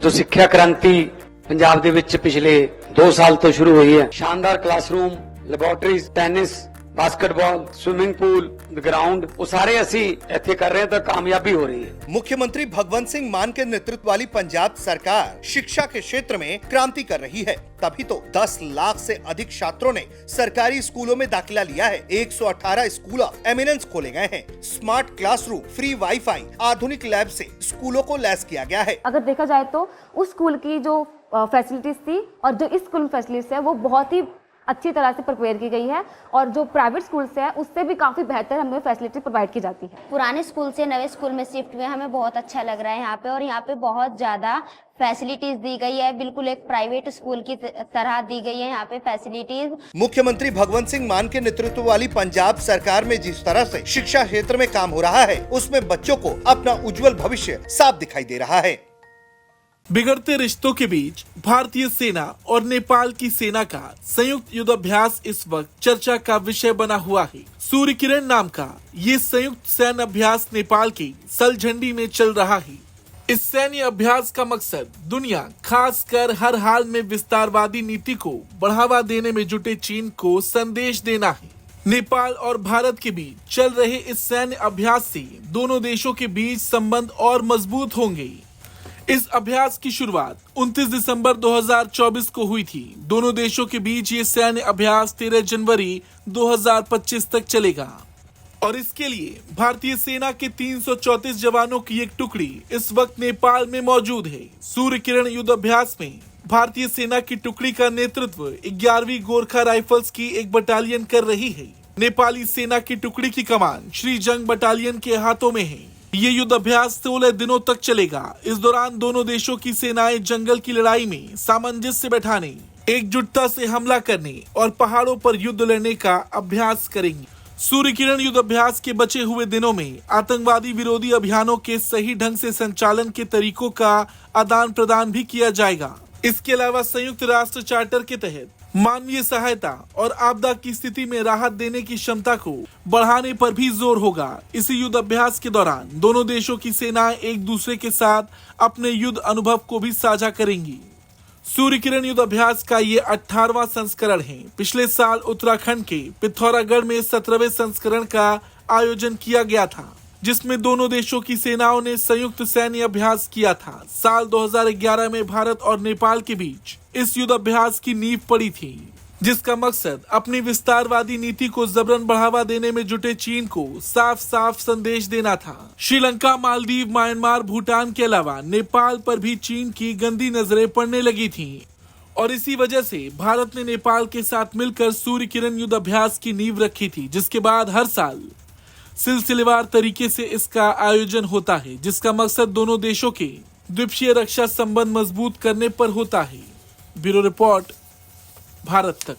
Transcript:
जो शिक्षा क्रांति पंजाब ਦੇ ਵਿੱਚ ਪਿਛਲੇ 2 ਸਾਲ ਤੋਂ ਸ਼ੁਰੂ ਹੋਈ ਹੈ। ਸ਼ਾਨਦਾਰ classroom, laboratories, tennis, basketball, swimming pool, ground, वो सारे ਅਸੀਂ ਇੱਥੇ कर रहे हैं तो कामयाबी हो रही है। मुख्यमंत्री भगवंत सिंह मान के नेतृत्व वाली पंजाब सरकार शिक्षा के क्षेत्र में क्रांति कर रही है, तभी तो 10 लाख से अधिक छात्रों ने सरकारी स्कूलों में दाखिला लिया है। 118 स्कूल ऑफ एमिनेंस खोले गए हैं। स्मार्ट क्लासरूम, फ्री वाईफाई, आधुनिक लैब से स्कूलों को लैस किया गया है। अगर देखा जाए तो उस स्कूल की जो फैसिलिटीज थी और जो इस स्कूल में फैसिलिटीज है वो बहुत ही अच्छी तरह से प्रिपेयर की गई है, और जो प्राइवेट स्कूल से है उससे भी काफ़ी बेहतर हमें फैसिलिटी प्रोवाइड की जाती है। पुराने स्कूल से नए स्कूल में शिफ्ट हुए हमें बहुत अच्छा लग रहा है यहाँ पे, और यहाँ पे बहुत ज़्यादा फैसिलिटीज दी गई है। बिल्कुल एक प्राइवेट स्कूल की तरह दी गई है यहाँ पे फैसिलिटीज। मुख्यमंत्री भगवंत सिंह मान के नेतृत्व वाली पंजाब सरकार में जिस तरह से शिक्षा क्षेत्र में काम हो रहा है, उसमें बच्चों को अपना उज्जवल भविष्य साफ दिखाई दे रहा है। बिगड़ते रिश्तों के बीच भारतीय सेना और नेपाल की सेना का संयुक्त युद्धाभ्यास इस वक्त चर्चा का विषय बना हुआ है। सूर्य किरण नाम का ये संयुक्त सैन्य अभ्यास नेपाल के सलझंडी में चल रहा है। इस सैन्य अभ्यास का मकसद दुनिया, खासकर हर हाल में विस्तारवादी नीति को बढ़ावा देने में जुटे चीन को संदेश देना है। नेपाल और भारत के बीच चल रहे इस सैन्य अभ्यास से दोनों देशों के बीच संबंध और मजबूत होंगे। इस अभ्यास की शुरुआत 29 दिसंबर 2024 को हुई थी। दोनों देशों के बीच ये सैन्य अभ्यास 13 जनवरी 2025 तक चलेगा, और इसके लिए भारतीय सेना के 334 जवानों की एक टुकड़ी इस वक्त नेपाल में मौजूद है। सूर्य किरण युद्ध अभ्यास में भारतीय सेना की टुकड़ी का नेतृत्व 11वीं गोरखा राइफल्स की एक बटालियन कर रही है। नेपाली सेना की टुकड़ी की कमान श्री जंग बटालियन के हाथों में है। ये युद्ध अभ्यास 16 दिनों तक चलेगा। इस दौरान दोनों देशों की सेनाएं जंगल की लड़ाई में सामंजस्य बैठाने, एकजुटता से हमला करने और पहाड़ों पर युद्ध लड़ने का अभ्यास करेंगी। सूर्य किरण युद्ध अभ्यास के बचे हुए दिनों में आतंकवादी विरोधी अभियानों के सही ढंग से संचालन के तरीकों का आदान प्रदान भी किया जाएगा। इसके अलावा संयुक्त राष्ट्र चार्टर के तहत मानवीय सहायता और आपदा की स्थिति में राहत देने की क्षमता को बढ़ाने पर भी जोर होगा। इसी युद्ध अभ्यास के दौरान दोनों देशों की सेनाएं एक दूसरे के साथ अपने युद्ध अनुभव को भी साझा करेंगी। सूर्य किरण युद्ध अभ्यास का ये 18वां संस्करण है। पिछले साल उत्तराखंड के पिथौरागढ़ में 17वें संस्करण का आयोजन किया गया था, जिसमें दोनों देशों की सेनाओं ने संयुक्त सैन्य अभ्यास किया था। साल 2011 में भारत और नेपाल के बीच इस युद्ध अभ्यास की नींव पड़ी थी, जिसका मकसद अपनी विस्तारवादी नीति को जबरन बढ़ावा देने में जुटे चीन को साफ साफ संदेश देना था। श्रीलंका, मालदीव, म्यांमार, भूटान के अलावा नेपाल पर भी चीन की गंदी नजरें पड़ने लगी थीं, और इसी वजह से भारत ने नेपाल के साथ मिलकर सूर्य किरण युद्ध अभ्यास की नींव रखी थी, जिसके बाद हर साल सिलसिलेवार तरीके से इसका आयोजन होता है, जिसका मकसद दोनों देशों के द्विपक्षीय रक्षा संबंध मजबूत करने पर होता है। ब्यूरो रिपोर्ट, भारत तक।